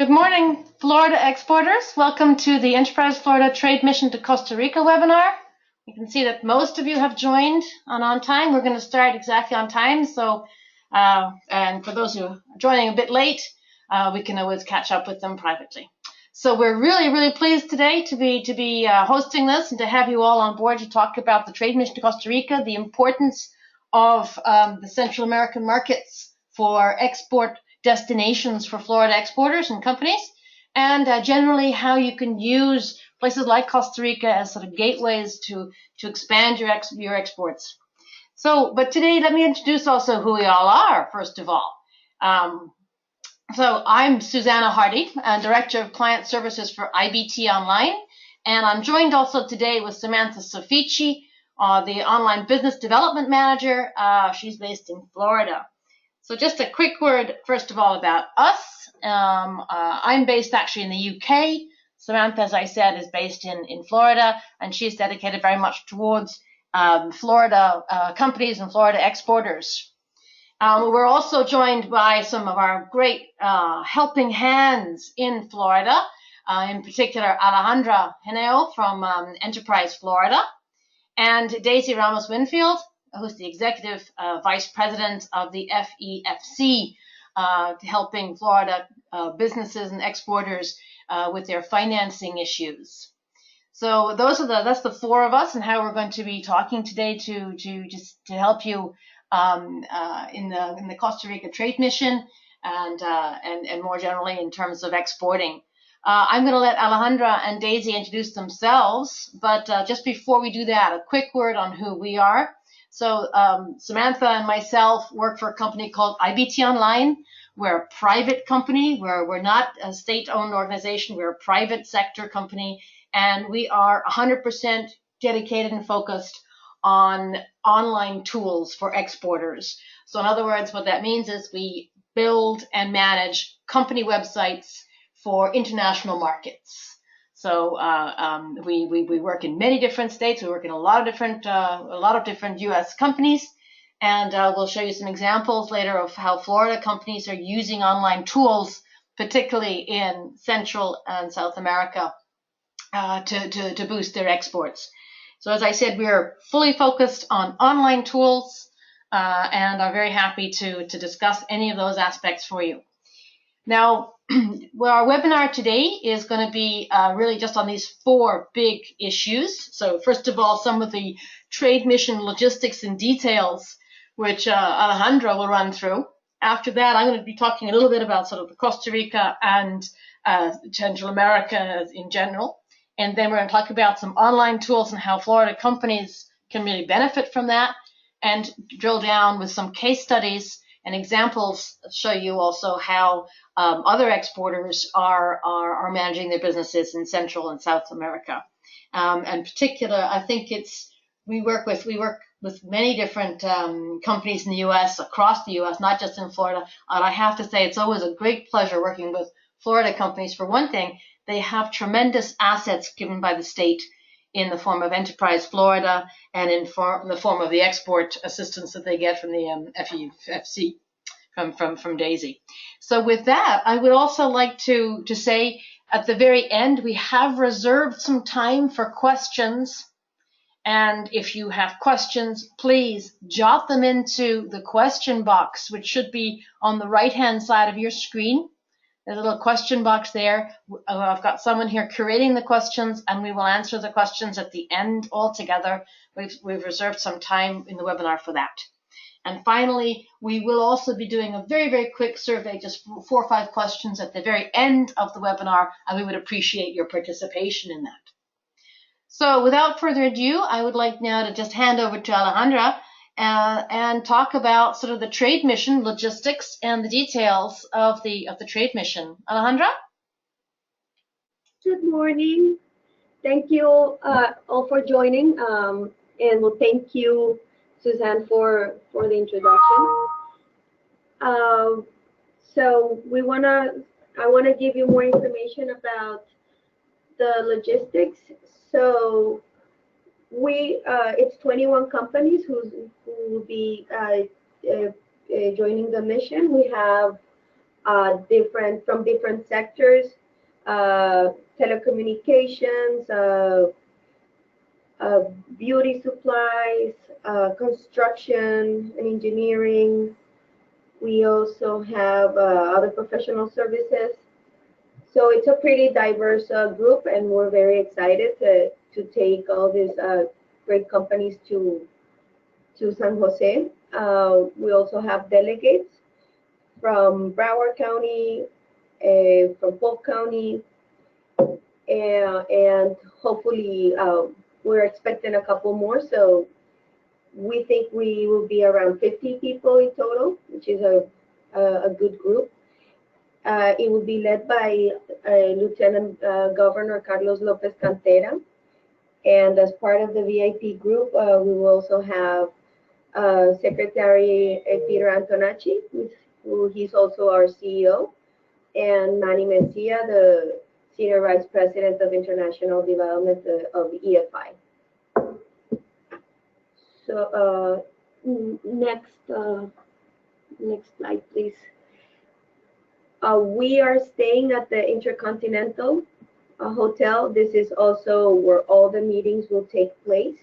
Good morning, Florida exporters. Welcome to the Enterprise Florida Trade Mission to Costa Rica webinar. You can see that most of you have joined on time. We're going to start exactly on time. So, and for those who are joining a bit late, we can always catch up with them privately. So we're really pleased today to be hosting this and to have you all on board to talk about the Trade Mission to Costa Rica, the importance of the Central American markets for export destinations for Florida exporters and companies, and generally how you can use places like Costa Rica as sort of gateways to expand your exports. So, but today let me introduce also who we all are, first of all. So I'm Susanna Hardy, Director of Client Services for IBT Online, and I'm joined also today with Samantha Sofici, the Online Business Development Manager. She's based in Florida. So just a quick word, first of all, about us. I'm based actually in the UK. Samantha, as I said, is based in Florida, and she's dedicated very much towards Florida companies and Florida exporters. We're also joined by some of our great helping hands in Florida, in particular Alejandra Henao from Enterprise Florida, and Daisy Ramos-Winfield, who's the Executive Vice President of the FEFC, helping Florida businesses and exporters with their financing issues. So that's the four of us, and how we're going to be talking today to help you in the Costa Rica Trade Mission and more generally in terms of exporting. I'm going to let Alejandra and Daisy introduce themselves, but just before we do that, a quick word on who we are. So Samantha and myself work for a company called IBT Online. We're a private company. We're not a state-owned organization. We're a private sector company, and we are 100% dedicated and focused on online tools for exporters. So in other words, what that means is we build and manage company websites for international markets. So we work in many different states. We work in a lot of different U.S. companies, and we'll show you some examples later of how Florida companies are using online tools, particularly in Central and South America, to boost their exports. So as I said, we are fully focused on online tools and are very happy to discuss any of those aspects for you. Now, well, our webinar today is going to be really just on these four big issues. So first of all, some of the trade mission logistics and details, which Alejandra will run through. After that, I'm going to be talking a little bit about sort of the Costa Rica and Central America in general. And then we're going to talk about some online tools and how Florida companies can really benefit from that, and drill down with some case studies and examples, show you also how other exporters are managing their businesses in Central and South America. In particular, I think we work with many different companies in the U.S., across the U.S., not just in Florida. And I have to say, it's always a great pleasure working with Florida companies. For one thing, they have tremendous assets given by the state in the form of Enterprise Florida and in the form of the export assistance that they get from the FEFC from Daisy. So with that, I would also like to say at the very end, we have reserved some time for questions. And if you have questions, please jot them into the question box, which should be on the right-hand side of your screen. There's a little question box there. I've got someone here curating the questions, and we will answer the questions at the end all together. We've reserved some time in the webinar for that. And finally, we will also be doing a very quick survey, just 4 or 5 questions at the very end of the webinar, and we would appreciate your participation in that. So without further ado, I would like now to just hand over to Alejandra and talk about sort of the trade mission logistics and the details of the trade mission. Alejandra? Good morning. Thank you all for joining, and well, thank you, Suzanne, for the introduction. So I wanna give you more information about the logistics. So it's 21 companies who will be joining the mission. We have from different sectors, telecommunications, uh, beauty supplies, construction and engineering. We also have other professional services. So it's a pretty diverse group, and we're very excited to take all these great companies to San Jose. We also have delegates from Broward County, from Polk County, and hopefully we're expecting a couple more. So we think we will be around 50 people in total, which is a good group. It will be led by Lieutenant Governor Carlos Lopez Cantera. And as part of the VIP group, we will also have Secretary Peter Antonacci, he's also our CEO, and Manny Mencia, the Senior Vice President of International Development of EFI. So next slide, please. We are staying at the Intercontinental Hotel. This is also where all the meetings will take place.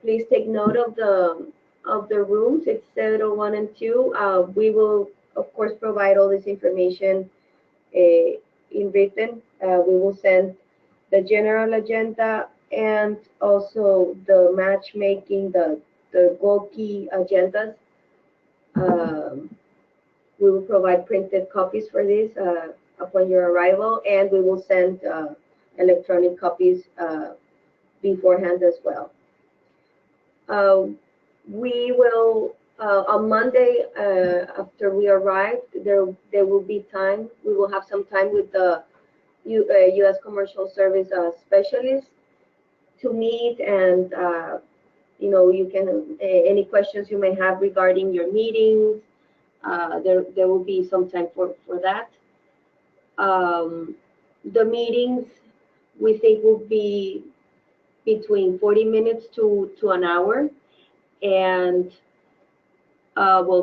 Please take note of the rooms. It's 701 and 2. We will, of course, provide all this information in written. We will send the general agenda and also the matchmaking, the gold key agendas. We will provide printed copies for this upon your arrival, and we will send electronic copies beforehand as well. We will, on Monday, after we arrive, there will be time. We will have some time with the U.S. Commercial Service specialists to meet, and you can any questions you may have regarding your meetings. There will be some time for that. The meetings we think will be between 40 minutes to an hour, and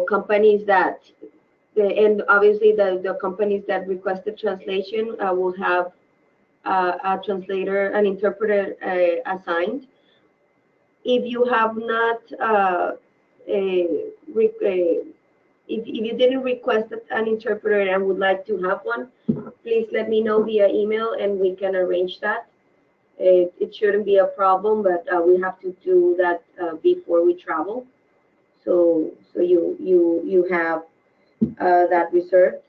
companies that and obviously the companies that requested translation will have a translator, an interpreter assigned. If you have not if you didn't request an interpreter and would like to have one, please let me know via email and we can arrange that. It shouldn't be a problem, but we have to do that before we travel. So you have that reserved.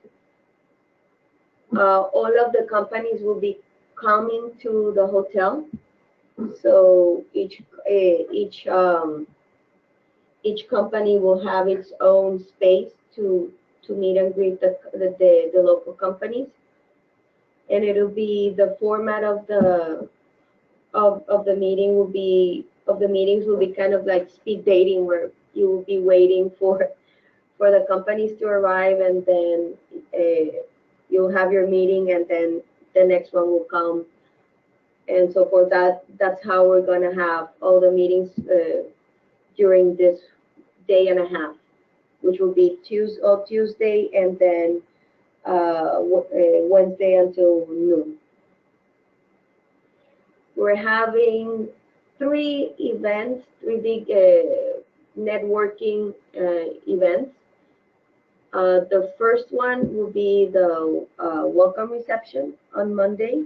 All of the companies will be coming to the hotel. So each company will have its own space to meet and greet the local companies, and it'll be the format of the meetings will be kind of like speed dating, where you will be waiting for the companies to arrive, and then you'll have your meeting, and then the next one will come, and so forth. That's how we're going to have all the meetings during this day and a half, which will be Tuesday and then Wednesday until noon. We're having three big networking events. The first one will be the welcome reception on Monday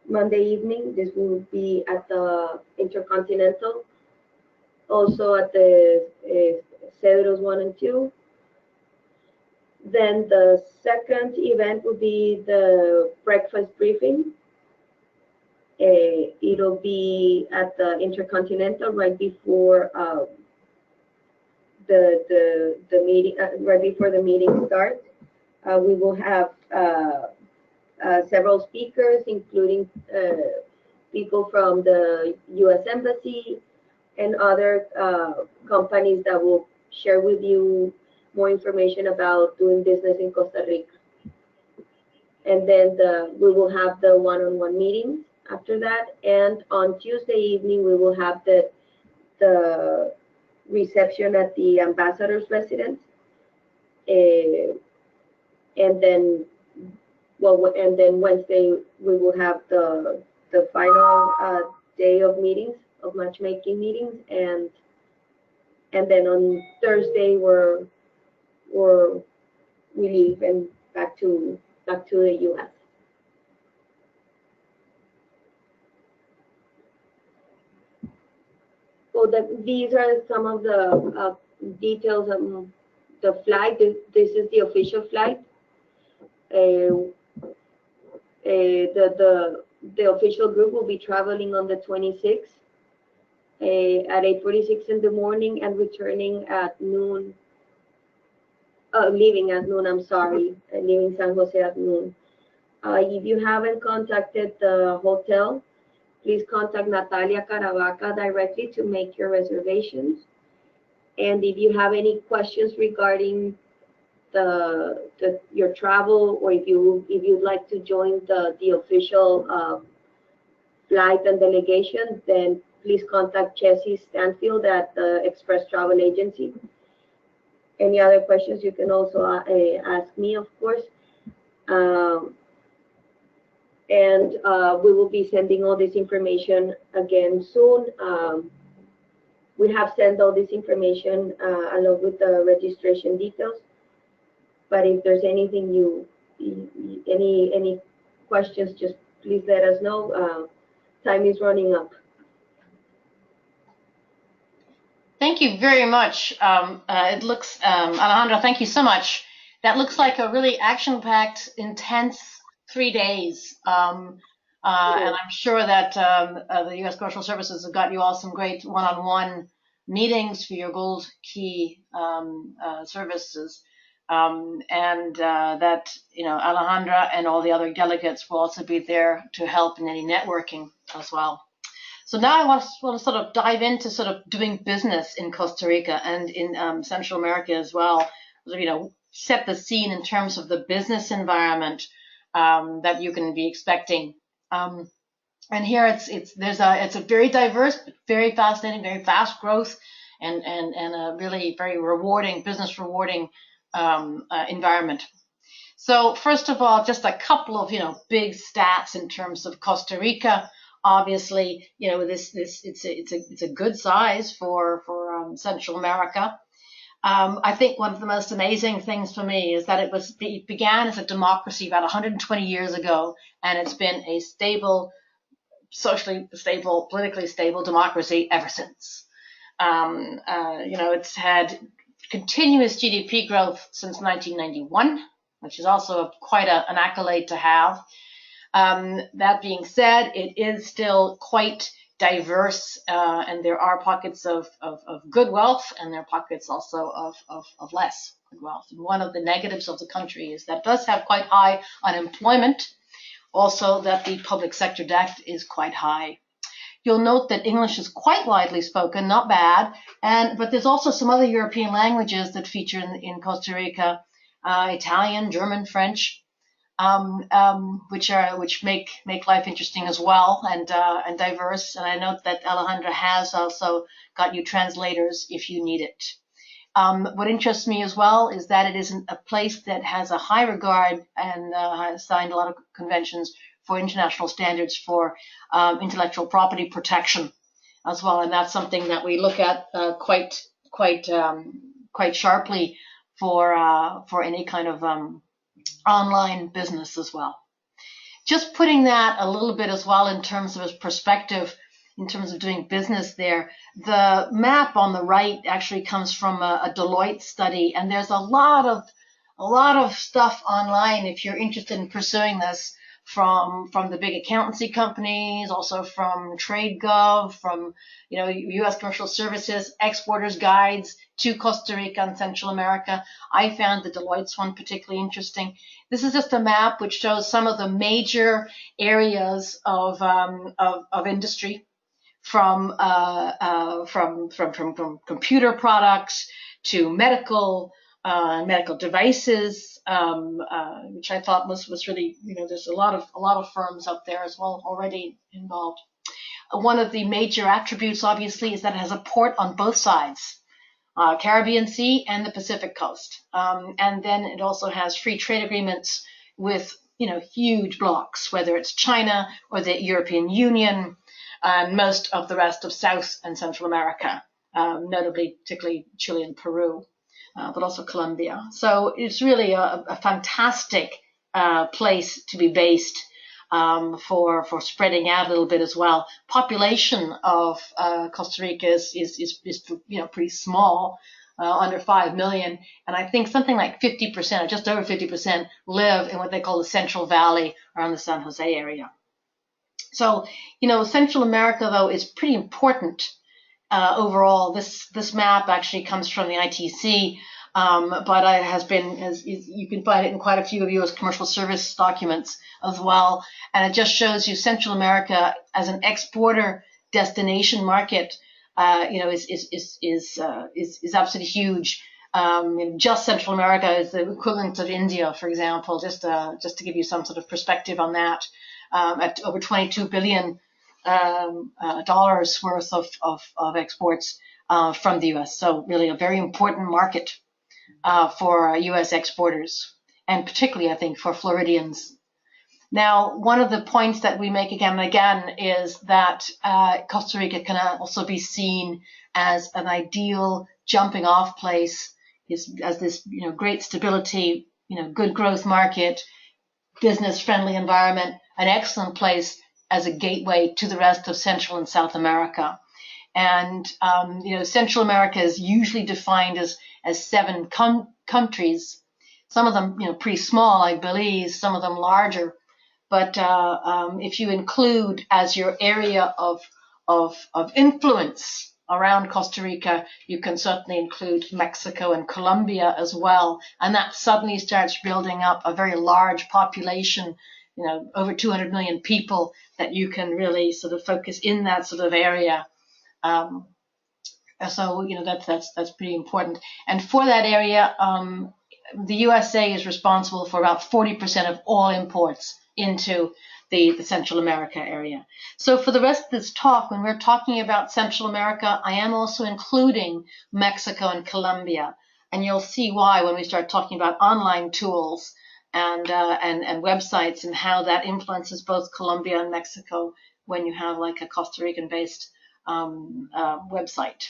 evening. This will be at the Intercontinental, also at the Cedros 1 and 2. Then the second event will be the breakfast briefing. It'll be at the Intercontinental right before the meeting, right before the meeting starts. We will have several speakers, including people from the U.S. Embassy and other companies that will share with you more information about doing business in Costa Rica. And then we will have the one-on-one meetings after that. And on Tuesday evening, we will have the reception at the ambassador's residence. and then and then Wednesday we will have the final day of meetings, of matchmaking meetings, and then on Thursday we leave and back to the U.S. So these are some of the details of the flight. This is the official flight. The official group will be traveling on the 26th at 8:46 in the morning and returning at noon. Leaving at noon. I'm sorry, leaving San Jose at noon. If you haven't contacted the hotel, please contact Natalia Caravaca directly to make your reservations. And if you have any questions regarding your travel, or if you'd like to join the official flight and delegation, then please contact Jessie Stanfield at the Express Travel Agency. Any other questions, you can also ask me, of course. And we will be sending all this information again soon. We have sent all this information along with the registration details. But if there's anything any questions, just please let us know. Time is running up. Thank you very much. It looks, Alejandra, thank you so much. That looks like a really action-packed, intense 3 days. And I'm sure that the U.S. Commercial Services have got you all some great one-on-one meetings for your Gold Key services. And that, Alejandra and all the other delegates will also be there to help in any networking as well. So now I want to sort of dive into sort of doing business in Costa Rica and in Central America as well. Set the scene in terms of the business environment that you can be expecting. And here it's a very diverse, very fascinating, very fast growth, and a really very rewarding environment. So first of all, just a couple of big stats in terms of Costa Rica. Obviously, it's a good size for Central America. I think one of the most amazing things for me is that it began as a democracy about 120 years ago, and it's been a stable, socially stable, politically stable democracy ever since. It's had continuous GDP growth since 1991, which is also quite an accolade to have. That being said, it is still quite diverse, and there are pockets of good wealth, and there are pockets also of less good wealth. And one of the negatives of the country is that it does have quite high unemployment, also that the public sector debt is quite high. You'll note that English is quite widely spoken, not bad, but there's also some other European languages that feature in Costa Rica, Italian, German, French. Which make life interesting as well, and diverse. And I note that Alejandra has also got you translators if you need it. What interests me as well is that it is a place that has a high regard and has signed a lot of conventions for international standards for intellectual property protection as well, and that's something that we look at quite sharply for any kind of online business as well. Just putting that a little bit as well in terms of his perspective, in terms of doing business there. The map on the right actually comes from a Deloitte study, and there's a lot of stuff online if you're interested in pursuing this, from the big accountancy companies, also from TradeGov, from U.S. Commercial Services, exporters guides to Costa Rica and Central America. I found the Deloitte's one particularly interesting. This is just a map which shows some of the major areas of industry, from computer products to medical devices, which I thought was really, there's a lot of firms out there as well already involved. One of the major attributes, obviously, is that it has a port on both sides. Caribbean Sea and the Pacific coast. And then it also has free trade agreements with, huge blocks, whether it's China or the European Union, and most of the rest of South and Central America, notably, particularly Chile and Peru, but also Colombia. So it's really a fantastic place to be based, for spreading out a little bit as well. Population of Costa Rica is pretty small, under 5 million, and I think something like 50%, or just over 50%, live in what they call the Central Valley around the San Jose area. So, Central America, though, is pretty important overall. This map actually comes from the ITC, but it has been, you can find it in quite a few of U.S. commercial service documents as well, and it just shows you Central America as an exporter destination market. Is absolutely huge. Just Central America is the equivalent of India, for example, just to give you some sort of perspective on that, at over $22 billion dollars worth of exports from the U.S. So really a very important market for U.S. exporters, and particularly, I think, for Floridians. Now, one of the points that we make again and again is that Costa Rica can also be seen as an ideal jumping off place, as this great stability, good growth market, business friendly environment, an excellent place as a gateway to the rest of Central and South America. And Central America is usually defined as 7 countries. Some of them pretty small, like Belize, some of them larger. But if you include as your area of influence around Costa Rica, you can certainly include Mexico and Colombia as well. And that suddenly starts building up a very large population, over 200 million people that you can really sort of focus in that sort of area. So that's pretty important. And for that area, the USA is responsible for about 40% of all imports into the Central America area. So for the rest of this talk, when we're talking about Central America, I am also including Mexico and Colombia. And you'll see why when we start talking about online tools and websites, and how that influences both Colombia and Mexico when you have like a Costa Rican-based website.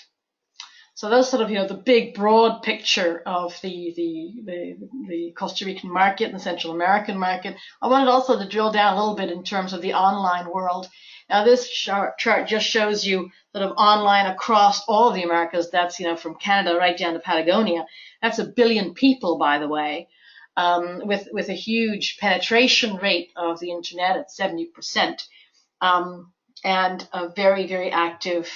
So those sort of, the big broad picture of the Costa Rican market and the Central American market. I wanted also to drill down a little bit in terms of the online world. Now this chart just shows you sort of online across all the Americas. That's, from Canada right down to Patagonia. That's 1 billion people, by the way, with a huge penetration rate of the internet at 70%. And a very, very active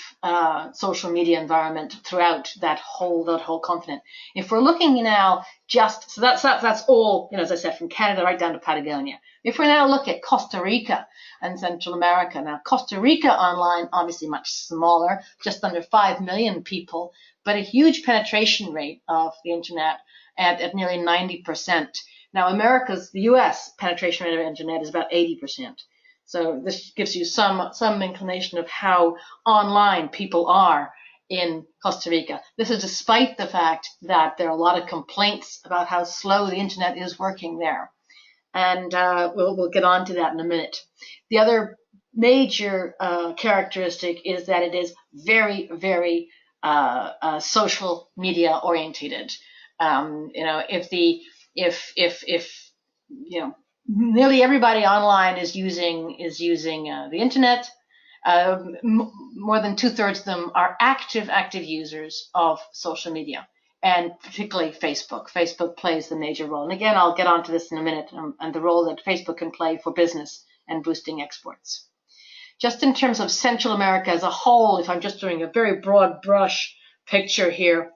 social media environment throughout that whole continent. If we're looking now so that's all, as I said, from Canada right down to Patagonia. If we now look at Costa Rica and Central America, now Costa Rica online, obviously much smaller, just under 5 million people, but a huge penetration rate of the internet at nearly 90%. Now the US penetration rate of internet is about 80%. So this gives you some inclination of how online people are in Costa Rica. This is despite the fact that there are a lot of complaints about how slow the internet is working there. And we'll get on to that in a minute. The other major characteristic is that it is very, very social media orientated. Nearly everybody online is using the internet. More than 2/3 of them are active users of social media, and particularly Facebook. Facebook plays the major role. And again, I'll get onto this in a minute, and the role that Facebook can play for business and boosting exports. Just in terms of Central America as a whole, if I'm just doing a very broad brush picture here,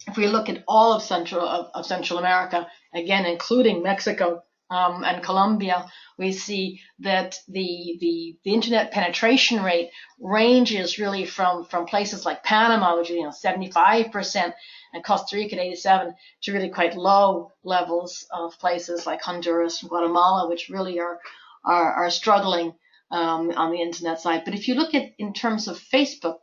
if we look at all of Central America, again including Mexico, and Colombia, we see that the internet penetration rate ranges really from places like Panama, which is 75%, and Costa Rica at 87%, to really quite low levels of places like Honduras and Guatemala, which really are struggling on the internet side. But if you look at in terms of Facebook,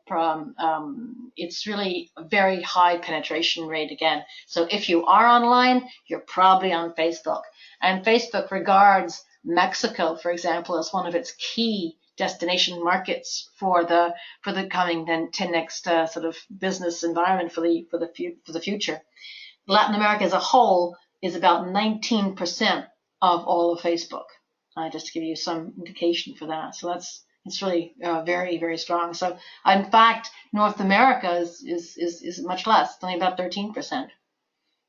it's really a very high penetration rate again. So if you are online, you're probably on Facebook. And Facebook regards Mexico, for example, as one of its key destination markets for the coming next sort of business environment for the future. Latin America as a whole is about 19% of all of Facebook. Just to give you some indication for that. So it's really very, very strong. So in fact, North America is much less. It's only about 13%.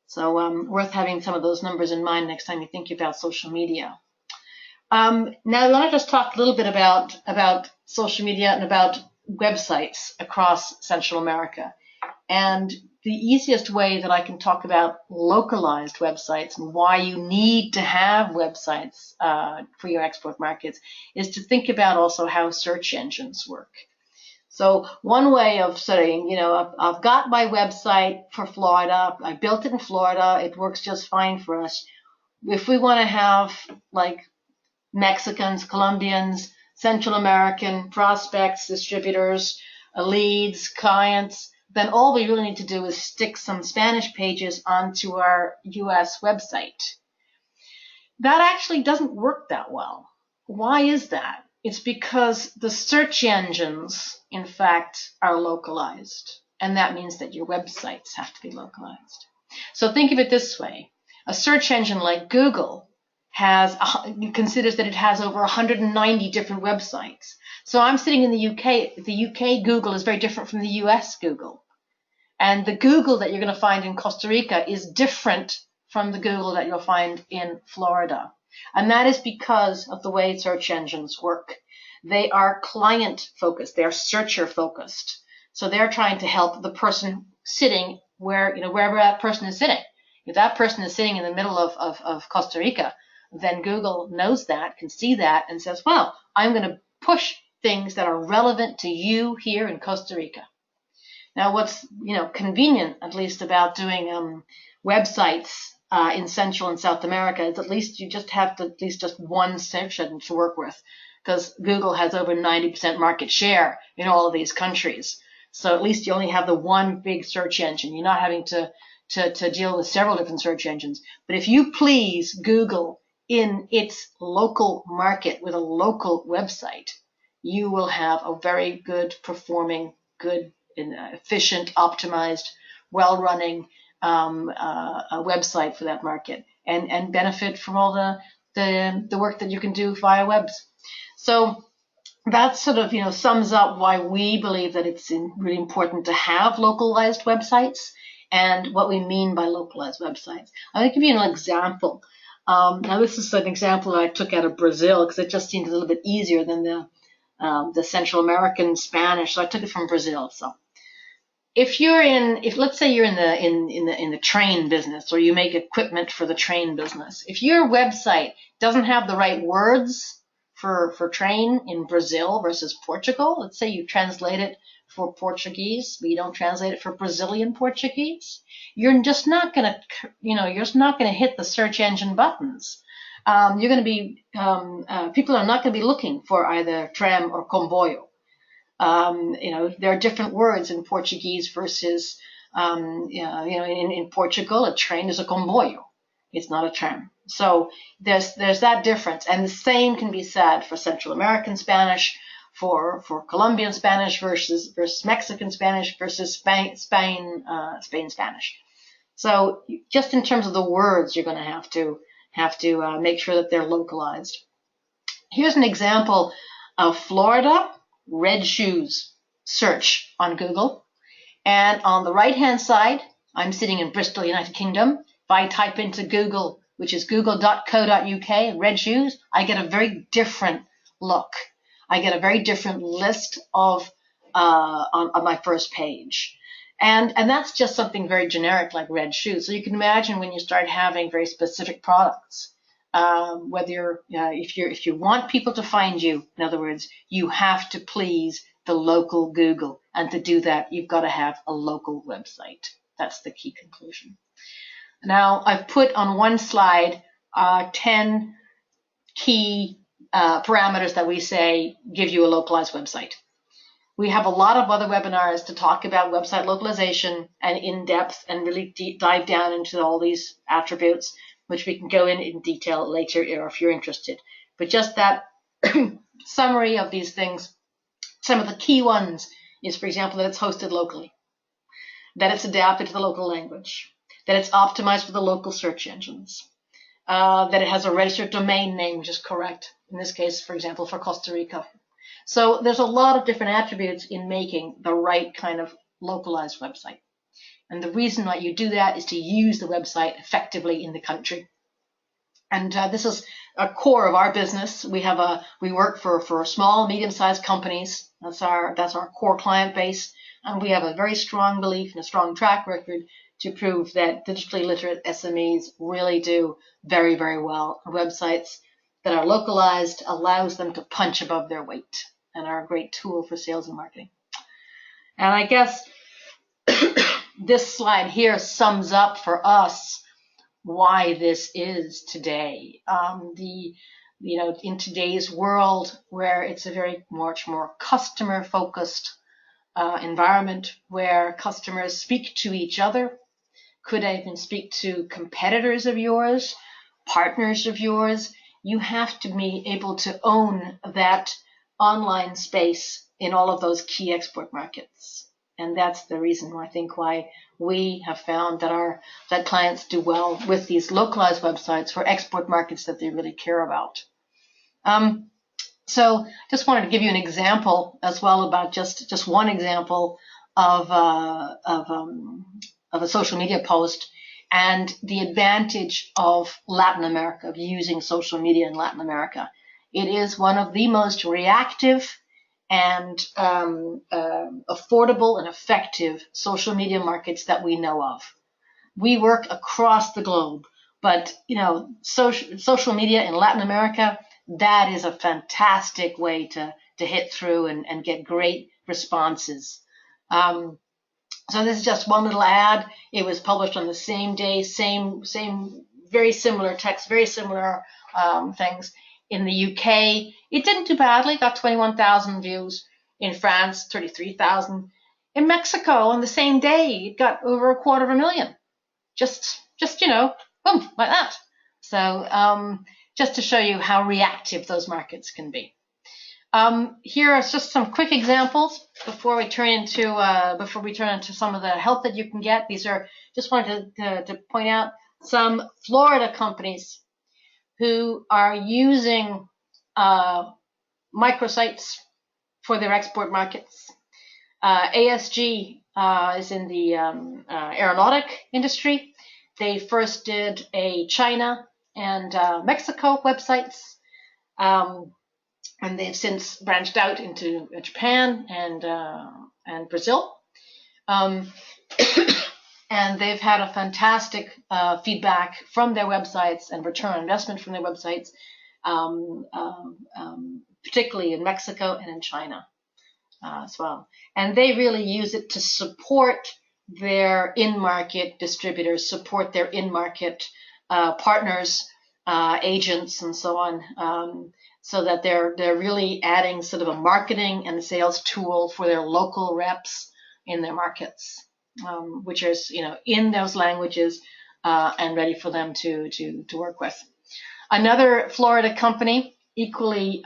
So worth having some of those numbers in mind next time you think about social media. Now I want to just talk a little bit about social media and about websites across Central America. And the easiest way that I can talk about localized websites and why you need to have websites for your export markets is to think about also how search engines work. So one way of saying, I've got my website for Florida. I built it in Florida. It works just fine for us. If we want to have like Mexicans, Colombians, Central American prospects, distributors, leads, clients, then all we really need to do is stick some Spanish pages onto our US website. That actually doesn't work that well. Why is that? It's because the search engines, in fact, are localized. And that means that your websites have to be localized. So think of it this way. A search engine like Google considers that it has over 190 different websites. So I'm sitting in the UK. The UK Google is very different from the US Google. And the Google that you're going to find in Costa Rica is different from the Google that you'll find in Florida. And that is because of the way search engines work. They are client focused. They are searcher focused. So they're trying to help the person sitting wherever that person is sitting. If that person is sitting in the middle of Costa Rica, then Google knows that, can see that, and says, well, I'm going to push things that are relevant to you here in Costa Rica. Now, what's convenient, at least, about doing websites in Central and South America is at least you just have just one search engine to work with, because Google has over 90% market share in all of these countries. So at least you only have the one big search engine. You're not having to deal with several different search engines. But if you please Google in its local market with a local website, you will have a very good performing, good, efficient, optimized, well-running a website for that market, and benefit from all the work that you can do via webs. So that sort of sums up why we believe that it's really important to have localized websites and what we mean by localized websites. I'm going to give you an example. Now this is an example that I took out of Brazil because it just seemed a little bit easier than the Central American Spanish, so I took it from Brazil. So if let's say you're in the train business, or you make equipment for the train business, if your website doesn't have the right words for train in Brazil versus Portugal, let's say you translate it for Portuguese, but you don't translate it for Brazilian Portuguese, you're just not going to hit the search engine buttons. You're going to be people are not going to be looking for either tram or comboio. There are different words in Portuguese versus, in Portugal, a train is a comboio. It's not a tram. So there's that difference. And the same can be said for Central American Spanish, for Colombian Spanish versus Mexican Spanish versus Spain Spanish. So just in terms of the words, you're going to have to make sure that they're localized. Here's an example of Florida red shoes search on Google. And on the right-hand side, I'm sitting in Bristol, United Kingdom. If I type into Google, which is google.co.uk, red shoes, I get a very different look. I get a very different list of on my first page. And that's just something very generic like red shoes. So you can imagine when you start having very specific products, whether if you want people to find you, in other words, you have to please the local Google. And to do that, you've got to have a local website. That's the key conclusion. Now, I've put on one slide 10 key parameters that we say give you a localized website. We have a lot of other webinars to talk about website localization and in depth and really dive down into all these attributes, which we can go in detail later if you're interested. But just that summary of these things, some of the key ones is, for example, that it's hosted locally, that it's adapted to the local language, that it's optimized for the local search engines, that it has a registered domain name, which is correct, in this case, for example, for Costa Rica. So there's a lot of different attributes in making the right kind of localized website. And the reason why you do that is to use the website effectively in the country. And this is a core of our business. We work for small, medium-sized companies. That's our core client base. And we have a very strong belief and a strong track record to prove that digitally literate SMEs really do very, very well. Websites that are localized allows them to punch above their weight and are a great tool for sales and marketing. And I guess this slide here sums up for us why this is today. In today's world where it's a very much more customer-focused environment where customers speak to each other, could even speak to competitors of yours, partners of yours, you have to be able to own that online space in all of those key export markets. And that's the reason I think why we have found that clients do well with these localized websites for export markets that they really care about. So just wanted to give you an example as well about just one example of a social media post and the advantage of Latin America, of using social media in Latin America. It is one of the most reactive and affordable and effective social media markets that we know of. We work across the globe, but social media in Latin America, that is a fantastic way to hit through and get great responses. So this is just one little ad. It was published on the same day, same, very similar text, very similar things. In the UK, it didn't do badly, got 21,000 views. In France, 33,000. In Mexico, on the same day, it got over 250,000. Just boom, like that. So just to show you how reactive those markets can be. Here are just some quick examples before we turn into some of the help that you can get. These are just wanted to point out some Florida companies who are using microsites for their export markets. ASG is in the aeronautic industry. They first did a China and Mexico websites. And they've since branched out into Japan and Brazil. And they've had a fantastic feedback from their websites and return on investment from their websites, particularly in Mexico and in China as well. And they really use it to support their in-market distributors, support their in-market partners, agents, and so on. So that they're really adding sort of a marketing and sales tool for their local reps in their markets, which is in those languages and ready for them to work with. Another Florida company, equally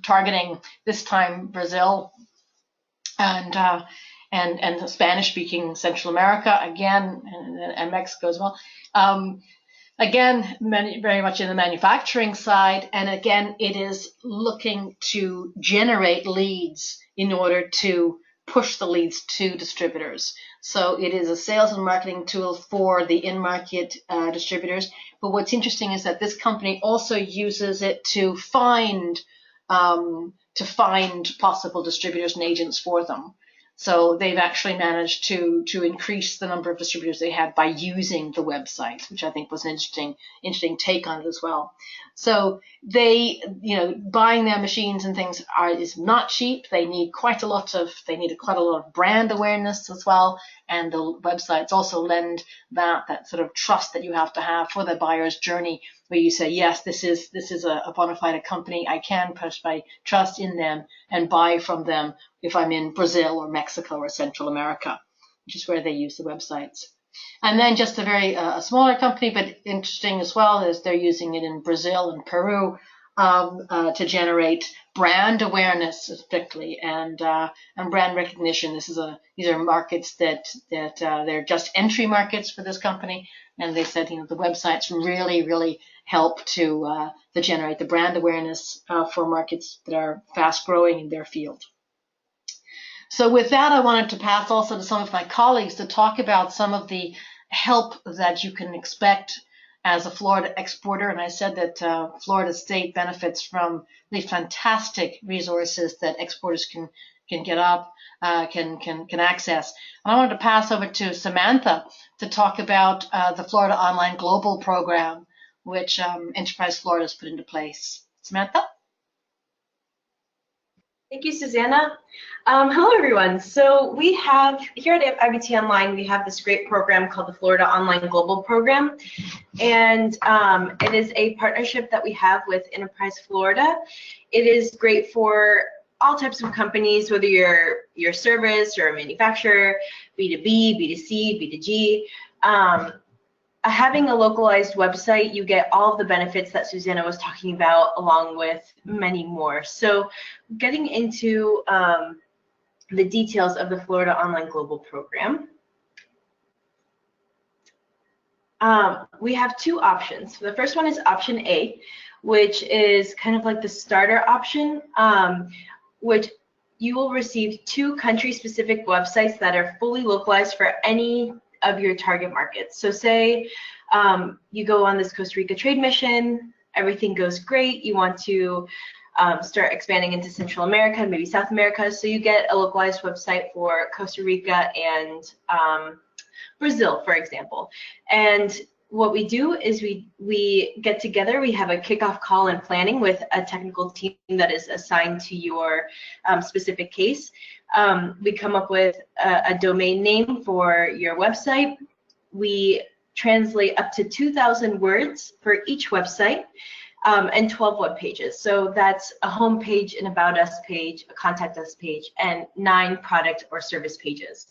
targeting this time Brazil and Spanish-speaking Central America again, and Mexico as well. Again, very much in the manufacturing side, and again, it is looking to generate leads in order to push the leads to distributors. So it is a sales and marketing tool for the in-market distributors. But what's interesting is that this company also uses it to find possible distributors and agents for them. So they've actually managed to increase the number of distributors they had by using the website, which I think was an interesting take on it as well. So they, buying their machines and things is not cheap. They need quite a lot of brand awareness as well, and the websites also lend that sort of trust that you have to have for the buyer's journey where you say, yes, this is a bona fide company. I can put my trust in them and buy from them if I'm in Brazil or Mexico or Central America, which is where they use the websites. And then just a very smaller company, but interesting as well, is they're using it in Brazil and Peru to generate brand awareness, particularly, and brand recognition. These are markets that they're just entry markets for this company, and they said, the websites really help to generate the brand awareness for markets that are fast growing in their field. So with that, I wanted to pass also to some of my colleagues to talk about some of the help that you can expect as a Florida exporter. And I said that Florida State benefits from the fantastic resources that exporters can get up, can access. And I wanted to pass over to Samantha to talk about the Florida Online Global Program, which Enterprise Florida has put into place. Samantha? Thank you, Susanna. Hello, everyone. So we have, here at IBT Online, we have this great program called the Florida Online Global Program. And it is a partnership that we have with Enterprise Florida. It is great for all types of companies, whether you're a service or a manufacturer, B2B, B2C, B2G. Having a localized website, you get all of the benefits that Susanna was talking about, along with many more. So getting into the details of the Florida Online Global Program, we have two options. The first one is option A, which is kind of like the starter option, which you will receive 2 country-specific websites that are fully localized for any of your target markets. So say you go on this Costa Rica trade mission, everything goes great, you want to start expanding into Central America and maybe South America, so you get a localized website for Costa Rica and Brazil, for example. And what we do is we get together, we have a kickoff call and planning with a technical team that is assigned to your specific case. We come up with a domain name for your website. We translate up to 2,000 words for each website, and 12 web pages. So that's a home page, an about us page, a contact us page, and 9 product or service pages.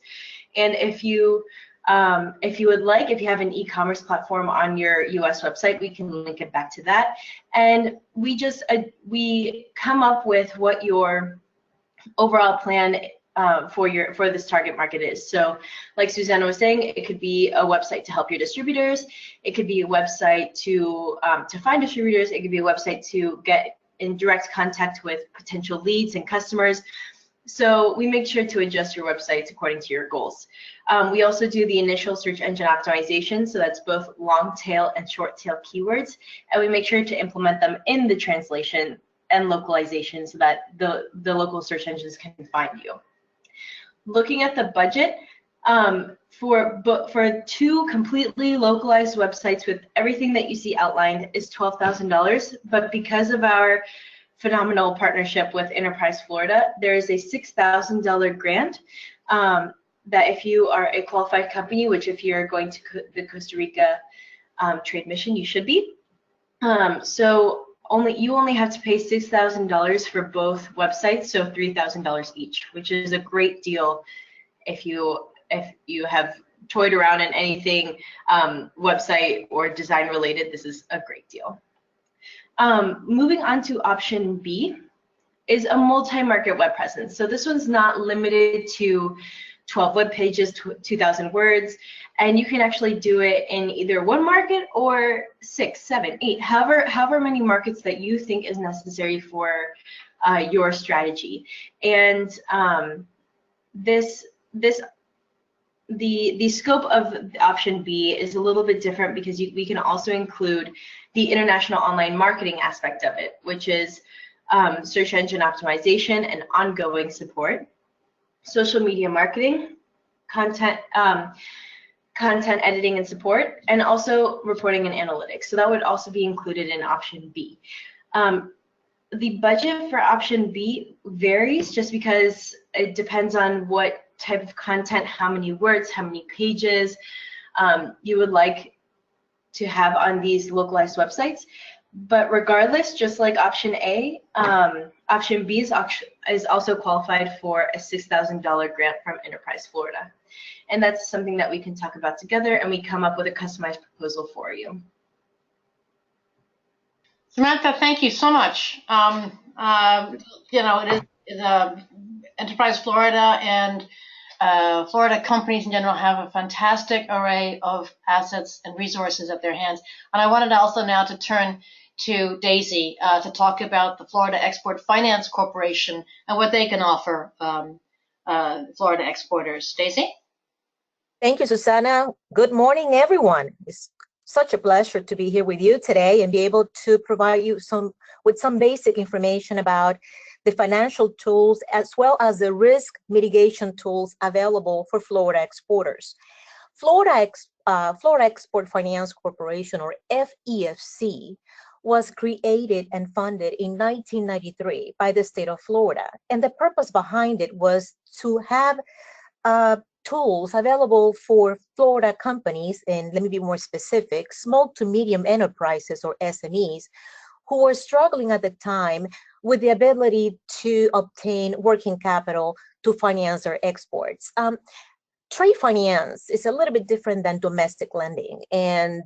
And if you would like, if you have an e-commerce platform on your US website, we can link it back to that. And we come up with what your overall plan for this target market is. So like Susanna was saying, it could be a website to help your distributors. It could be a website to find distributors. It could be a website to get in direct contact with potential leads and customers. So we make sure to adjust your websites according to your goals. We also do the initial search engine optimization, so that's both long tail and short tail keywords, and we make sure to implement them in the translation and localization so that the local search engines can find you. Looking at the budget, for 2 completely localized websites with everything that you see outlined is $12,000, but because of our phenomenal partnership with Enterprise Florida, there is a $6,000 grant that if you are a qualified company, which if you're going to the Costa Rica trade mission, you should be. So you only have to pay $6,000 for both websites, so $3,000 each, which is a great deal if you have toyed around in anything website or design related. This is a great deal. Moving on to option B is a multi-market web presence. So this one's not limited to 12 web pages, 2,000 words, and you can actually do it in either 1 market or 6, 7, 8, however many markets that you think is necessary for your strategy. And the scope of option B is a little bit different because we can also include the international online marketing aspect of it, which is search engine optimization and ongoing support, social media marketing, content editing and support, and also reporting and analytics. So that would also be included in option B. The budget for option B varies just because it depends on what type of content, how many words, how many pages you would like to have on these localized websites. But regardless, just like option A, option B is also qualified for a $6,000 grant from Enterprise Florida. And that's something that we can talk about together, and we come up with a customized proposal for you. Samantha, thank you so much. You know, it is Enterprise Florida and Florida companies in general have a fantastic array of assets and resources at their hands. And I wanted also now to turn to Daisy to talk about the Florida Export Finance Corporation and what they can offer Florida exporters. Daisy? Thank you, Susana. Good morning, everyone. It's such a pleasure to be here with you today and be able to provide you with some basic information about the financial tools as well as the risk mitigation tools available for Florida exporters. Florida Export Finance Corporation, or FEFC, was created and funded in 1993 by the state of Florida. And the purpose behind it was to have tools available for Florida companies, and let me be more specific, small to medium enterprises or SMEs, who were struggling at the time with the ability to obtain working capital to finance their exports. Trade finance is a little bit different than domestic lending, and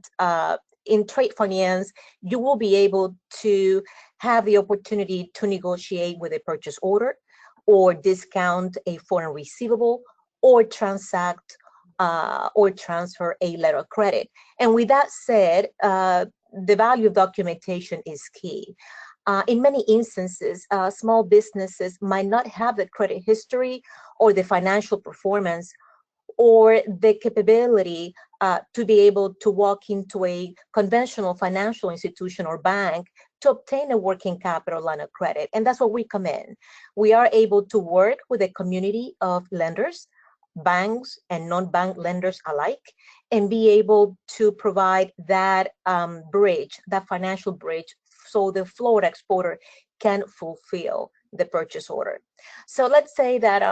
in trade finance, you will be able to have the opportunity to negotiate with a purchase order or discount a foreign receivable or transact or transfer a letter of credit. And with that said, the value of documentation is key. In many instances, small businesses might not have the credit history or the financial performance or the capability to be able to walk into a conventional financial institution or bank to obtain a working capital line of credit. And that's where we come in. We are able to work with a community of lenders, banks and non-bank lenders alike, and be able to provide that bridge, that financial bridge, so the Florida exporter can fulfill the purchase order. So let's say that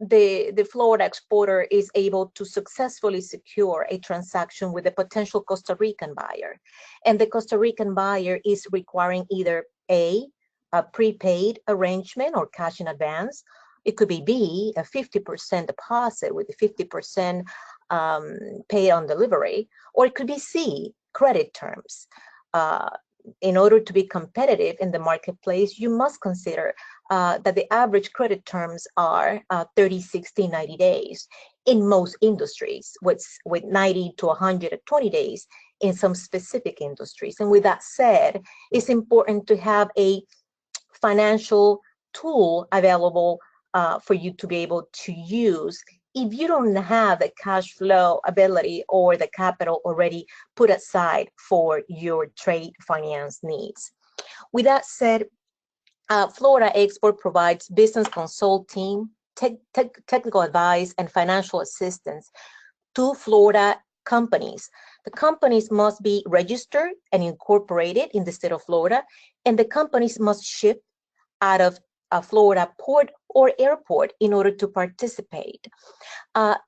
the Florida exporter is able to successfully secure a transaction with a potential Costa Rican buyer. And the Costa Rican buyer is requiring either A, a prepaid arrangement or cash in advance. It could be B, a 50% deposit with a 50% paid on delivery, or it could be C, credit terms. In order to be competitive in the marketplace, you must consider that the average credit terms are 30, 60, 90 days in most industries, with 90 to 120 days in some specific industries. And with that said, it's important to have a financial tool available for you to be able to use if you don't have the cash flow ability or the capital already put aside for your trade finance needs. With that said, Florida Export provides business consulting, technical advice, and financial assistance to Florida companies. The companies must be registered and incorporated in the state of Florida, and the companies must ship out of a Florida port or airport in order to participate.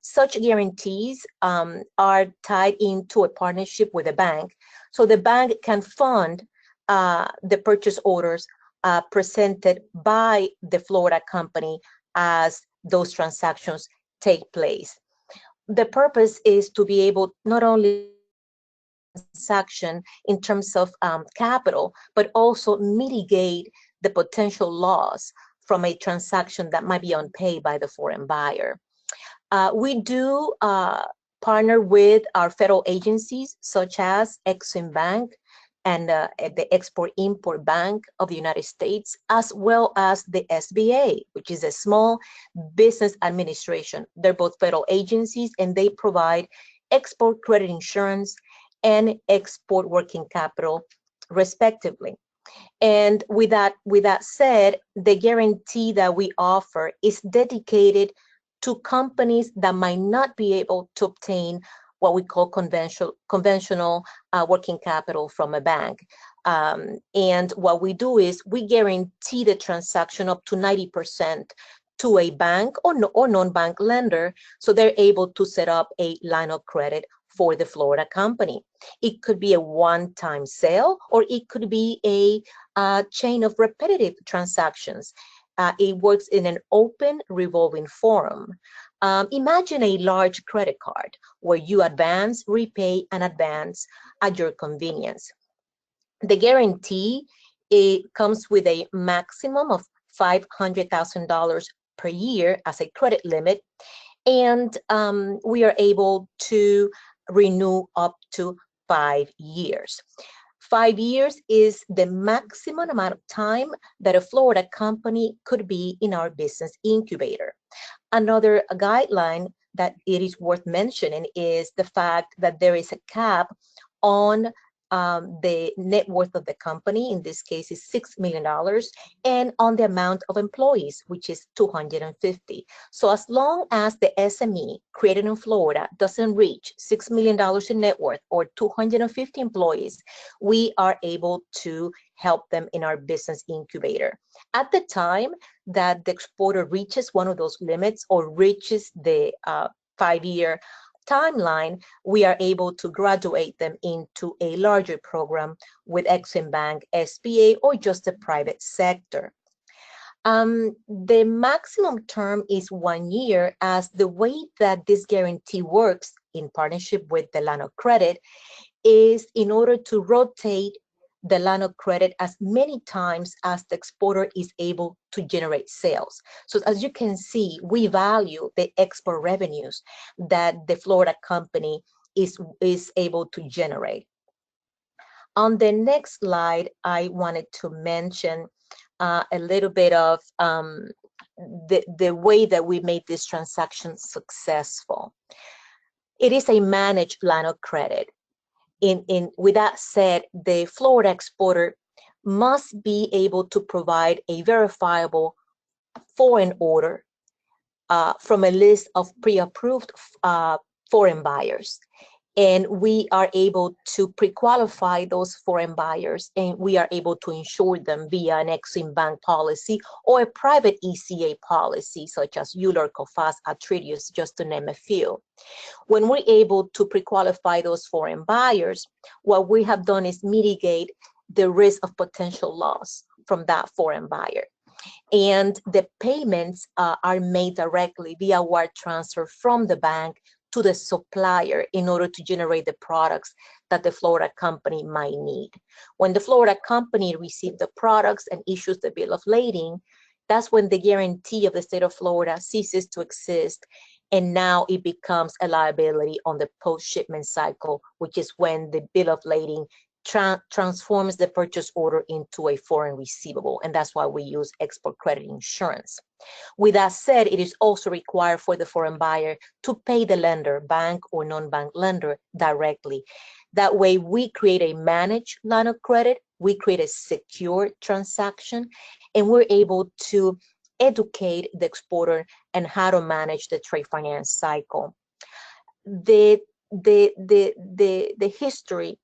Such guarantees are tied into a partnership with a bank, so the bank can fund the purchase orders presented by the Florida company as those transactions take place. The purpose is to be able not only transaction in terms of capital, but also mitigate the potential loss from a transaction that might be unpaid by the foreign buyer. We do partner with our federal agencies such as Exim Bank and the Export-Import Bank of the United States, as well as the SBA, which is a Small Business Administration. They're both federal agencies, and they provide export credit insurance and export working capital, respectively. And with that said, the guarantee that we offer is dedicated to companies that might not be able to obtain what we call conventional working capital from a bank. And what we do is we guarantee the transaction up to 90% to a bank or non-bank lender, so they're able to set up a line of credit for the Florida company. It could be a one-time sale, or it could be a chain of repetitive transactions. It works in an open revolving forum. Imagine a large credit card where you advance, repay, and advance at your convenience. The guarantee, it comes with a maximum of $500,000 per year as a credit limit, and we are able to renew up to 5 years. 5 years is the maximum amount of time that a Florida company could be in our business incubator. Another guideline that it is worth mentioning is the fact that there is a cap on the net worth of the company. In this case is $6 million, and on the amount of employees, which is 250. So as long as the SME created in Florida doesn't reach $6 million in net worth or 250 employees, we are able to help them in our business incubator. At the time that the exporter reaches one of those limits or reaches the 5-year timeline, we are able to graduate them into a larger program with Exim Bank, SBA, or just the private sector. The maximum term is 1 year, as the way that this guarantee works in partnership with the line of credit is in order to rotate the line of credit as many times as the exporter is able to generate sales. So as you can see, we value the export revenues that the Florida company is able to generate. On the next slide, I wanted to mention a little bit of the way that we made this transaction successful. It is a managed line of credit. With that said, the Florida exporter must be able to provide a verifiable foreign order from a list of pre-approved foreign buyers. And we are able to pre-qualify those foreign buyers, and we are able to insure them via an Exim Bank policy or a private ECA policy, such as Euler, Cofas, Atridius, just to name a few. When we're able to pre-qualify those foreign buyers, what we have done is mitigate the risk of potential loss from that foreign buyer. And the payments are made directly via wire transfer from the bank to the supplier in order to generate the products that the Florida company might need. When the Florida company receives the products and issues the bill of lading, that's when the guarantee of the state of Florida ceases to exist, and now it becomes a liability on the post-shipment cycle, which is when the bill of lading transforms the purchase order into a foreign receivable, and that's why we use export credit insurance. With that said, it is also required for the foreign buyer to pay the lender, bank or non-bank lender, directly. That way, we create a managed line of credit, we create a secure transaction, and we're able to educate the exporter and how to manage the trade finance cycle. The history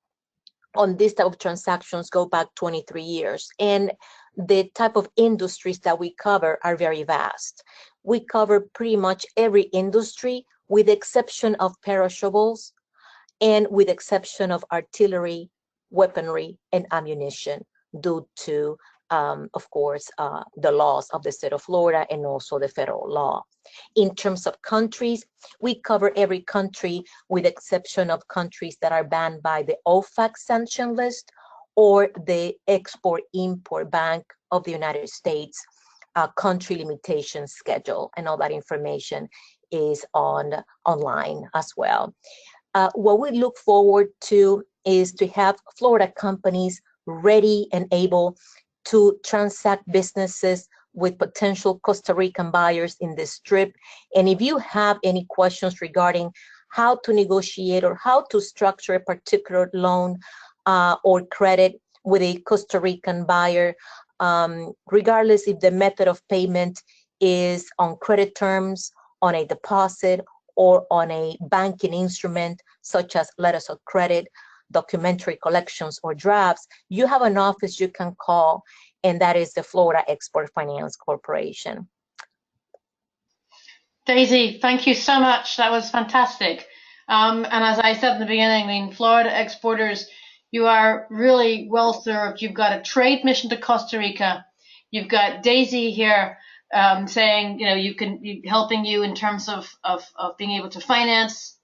on this type of transactions go back 23 years, and the type of industries that we cover are very vast. We cover pretty much every industry with the exception of perishables and with exception of artillery, weaponry, and ammunition due to, of course, the laws of the state of Florida and also the federal law. In terms of countries, we cover every country with exception of countries that are banned by the OFAC sanction list or the Export-Import Bank of the United States country limitation schedule, and all that information is online as well. What we look forward to is to have Florida companies ready and able to transact businesses with potential Costa Rican buyers in the Strip. And if you have any questions regarding how to negotiate or how to structure a particular loan or credit with a Costa Rican buyer, regardless if the method of payment is on credit terms, on a deposit, or on a banking instrument such as letters of credit, documentary collections, or drafts, you have an office you can call, and that is the Florida Export Finance Corporation. Daisy, thank you so much. That was fantastic. And as I said in the beginning, I mean, Florida exporters, you are really well served. You've got a trade mission to Costa Rica. You've got Daisy here saying, helping you in terms of being able to finance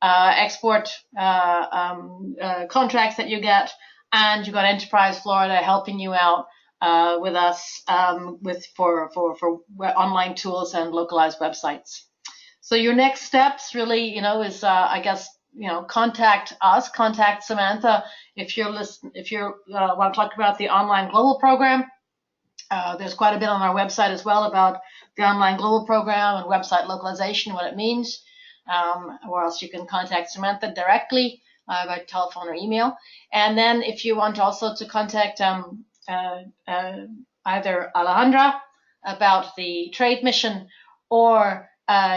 export contracts that you get, and you've got Enterprise Florida helping you out with us for online tools and localized websites. So your next steps really, is I guess contact us, contact Samantha if you want to talk about the online global program. There's quite a bit on our website as well about the online global program and website localization, what it means. Or else you can contact Samantha directly by telephone or email. And then if you want also to contact either Alejandra about the trade mission or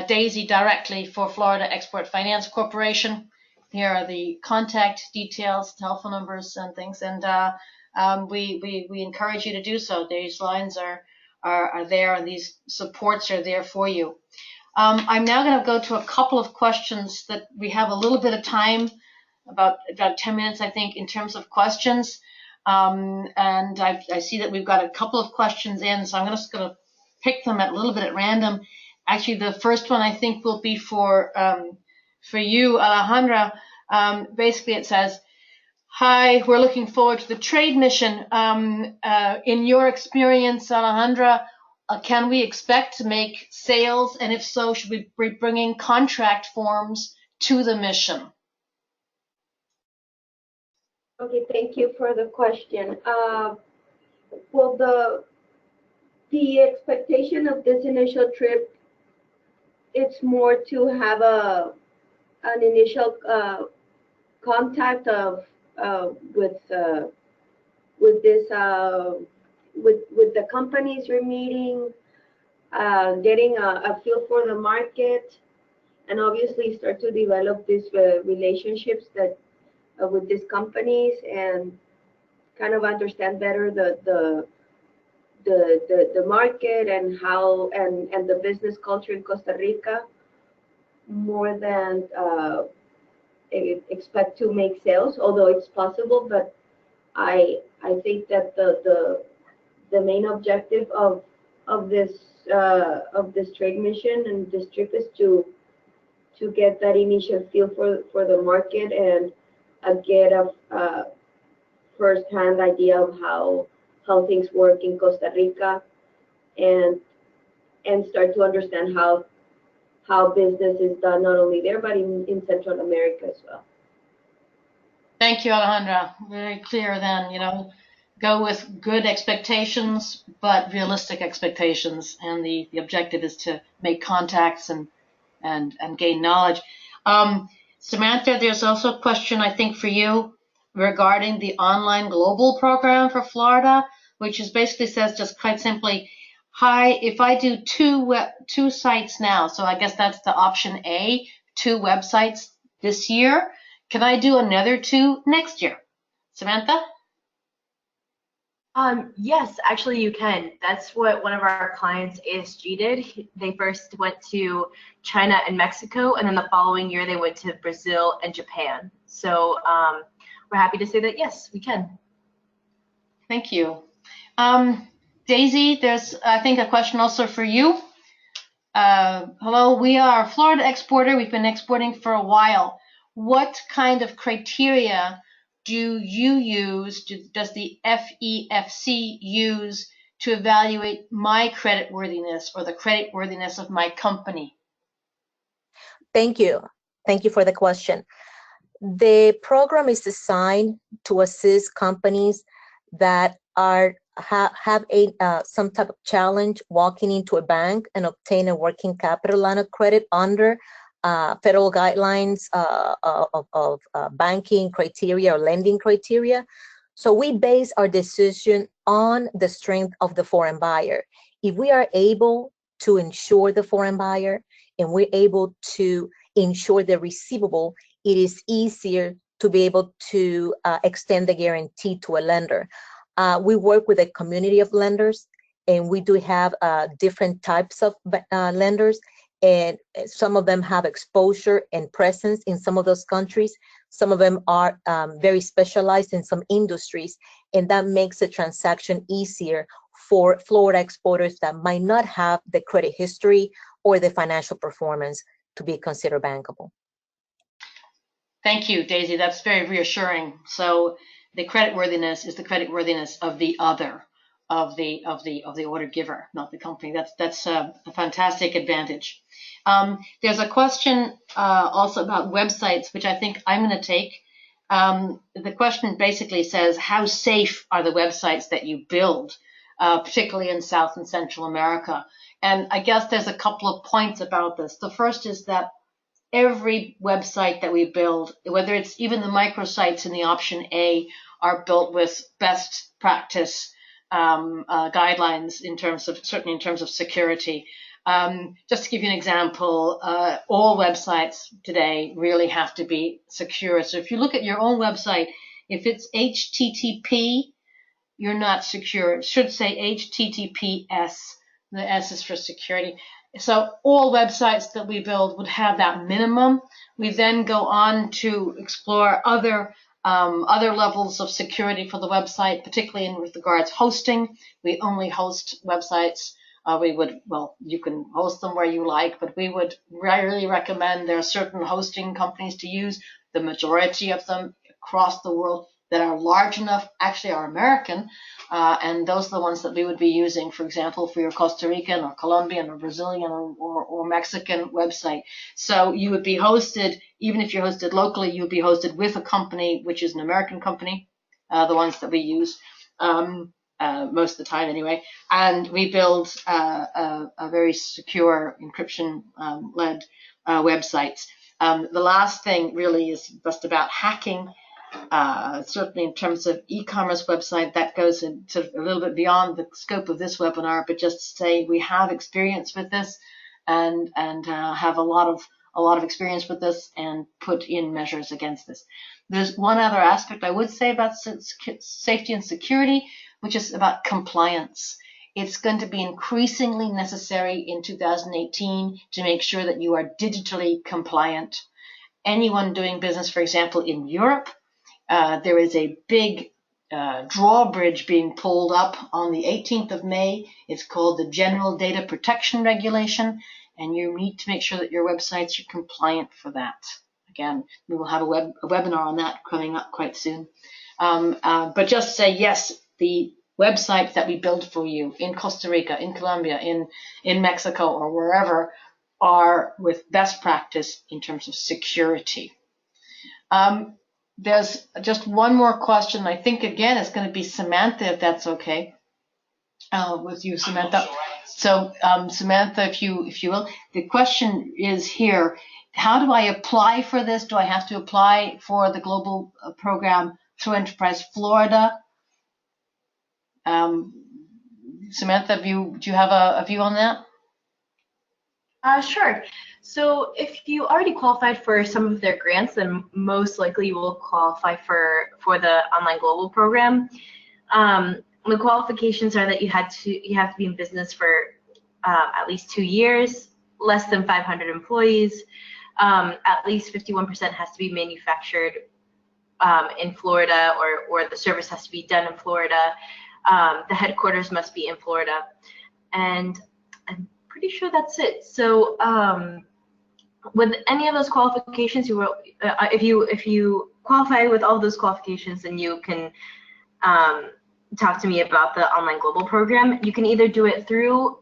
Daisy directly for Florida Export Finance Corporation, here are the contact details, telephone numbers and things. And we encourage you to do so. These lines are there, and these supports are there for you. I'm now going to go to a couple of questions that we have a little bit of time, about 10 minutes, I think, in terms of questions. And I see that we've got a couple of questions in, so I'm just going to pick them a little bit at random. Actually, the first one I think will be for you, Alejandra. Basically, it says, "Hi, we're looking forward to the trade mission. In your experience, Alejandra, can we expect to make sales? And if so, should we be bringing contract forms to the mission?" Okay, thank you for the question. Well, the expectation of this initial trip, it's more to have an initial contact of with the companies we're meeting, getting a feel for the market, and obviously start to develop these relationships that with these companies, and kind of understand better the market and how and the business culture in Costa Rica, more than expect to make sales, although it's possible. But I think that the main objective of this trade mission and this trip is to get that initial feel for the market, and get a first-hand idea of how things work in Costa Rica, and start to understand how business is done not only there but in Central America as well. Thank you, Alejandra. Very clear then, go with good expectations, but realistic expectations. And the objective is to make contacts and gain knowledge. Samantha, there's also a question, I think, for you regarding the online global program for Florida, which is basically says just quite simply, "Hi, if I do two sites now," so I guess that's the option A, 2 websites this year, "can I do another 2 next year?" Samantha? Yes, actually you can. That's what one of our clients, ASG, did. They first went to China and Mexico, and then the following year they went to Brazil and Japan. So we're happy to say that, yes, we can. Thank you. Daisy, there's, I think, a question also for you. Hello, we are a Florida exporter. We've been exporting for a while. What kind of criteria do you use, does the FEFC use to evaluate my creditworthiness or the creditworthiness of my company? Thank you. Thank you for the question. The program is designed to assist companies that have some type of challenge walking into a bank and obtain a working capital line of credit under federal guidelines of banking criteria or lending criteria. So we base our decision on the strength of the foreign buyer. If we are able to insure the foreign buyer and we're able to insure the receivable, it is easier to be able to extend the guarantee to a lender. We work with a community of lenders, and we do have different types of lenders, and some of them have exposure and presence in some of those countries. Some of them are very specialized in some industries, and that makes the transaction easier for Florida exporters that might not have the credit history or the financial performance to be considered bankable. Thank you, Daisy. That's very reassuring. So the creditworthiness is the creditworthiness of the other, of the order giver, not the company. That's a fantastic advantage. There's a question also about websites, which I think I'm going to take. The question basically says, how safe are the websites that you build, particularly in South and Central America? And I guess there's a couple of points about this. The first is that every website that we build, whether it's even the microsites in the option A, are built with best practice guidelines certainly in terms of security. Just to give you an example, all websites today really have to be secure. So if you look at your own website, if it's HTTP, you're not secure. It should say HTTPS. The S is for security. So all websites that we build would have that minimum. We then go on to explore other levels of security for the website, particularly in regards hosting. We only host websites. You can host them where you like, but we would really recommend there are certain hosting companies to use. The majority of them across the world that are large enough actually are American, and those are the ones that we would be using, for example, for your Costa Rican or Colombian or Brazilian or Mexican website. So you would be hosted, even if you're hosted locally, you would be hosted with a company which is an American company, the ones that we use most of the time anyway. And we build a very secure encryption-led websites. The last thing really is just about hacking. Certainly in terms of e-commerce website, that goes into a little bit beyond the scope of this webinar, but just to say we have experience with this and have a lot of experience with this and put in measures against this. There's one other aspect I would say about safety and security, which is about compliance. It's going to be increasingly necessary in 2018 to make sure that you are digitally compliant. Anyone doing business, for example, in Europe, there is a big drawbridge being pulled up on the 18th of May. It's called the General Data Protection Regulation, and you need to make sure that your websites are compliant for that. Again, we will have a webinar on that coming up quite soon. But just say, yes, the websites that we build for you in Costa Rica, in Colombia, in Mexico, or wherever are with best practice in terms of security. There's just one more question. I think, again, it's going to be Samantha, if that's okay with you, Samantha. So, Samantha, if you will, the question is here, how do I apply for this? Do I have to apply for the global program through Enterprise Florida? Samantha, do you have a view on that? Sure. So if you already qualified for some of their grants, then most likely you will qualify for the Online Global Program. The qualifications are that you have to be in business for at least 2 years, less than 500 employees, at least 51% has to be manufactured in Florida, or the service has to be done in Florida. The headquarters must be in Florida, and I'm pretty sure that's it. So with any of those qualifications, you will, if you qualify with all of those qualifications, then you can talk to me about the Online Global Program. You can either do it through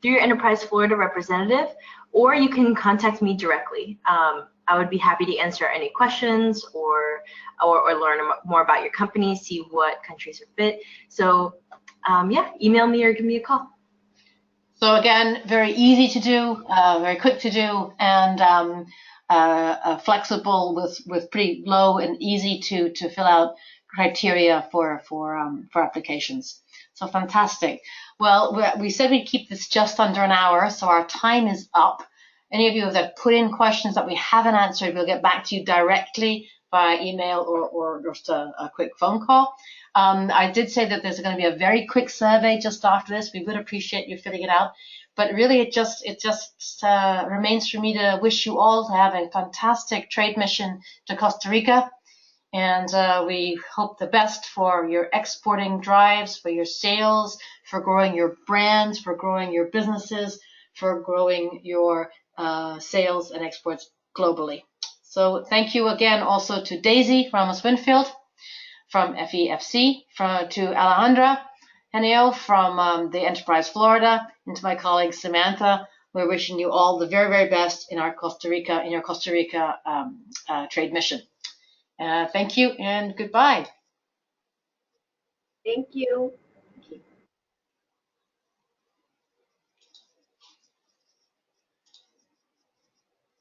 your Enterprise Florida representative, or you can contact me directly. I would be happy to answer any questions or learn more about your company, see what countries are fit. So yeah, email me or give me a call. So again, very easy to do, very quick to do, and flexible with pretty low and easy to fill out criteria for applications. So fantastic. Well, we said we'd keep this just under an hour, so our time is up. Any of you that put in questions that we haven't answered, we'll get back to you directly by email or just a quick phone call. I did say that there's going to be a very quick survey just after this. We would appreciate you filling it out. But really, it just remains for me to wish you all to have a fantastic trade mission to Costa Rica. And we hope the best for your exporting drives, for your sales, for growing your brands, for growing your businesses, for growing your sales and exports globally. So thank you again also to Daisy Ramos-Winfield from FEFC, to Alejandra Heneo from the Enterprise Florida, and to my colleague Samantha. We're wishing you all the very, very best in your Costa Rica trade mission. Thank you and goodbye. Thank you.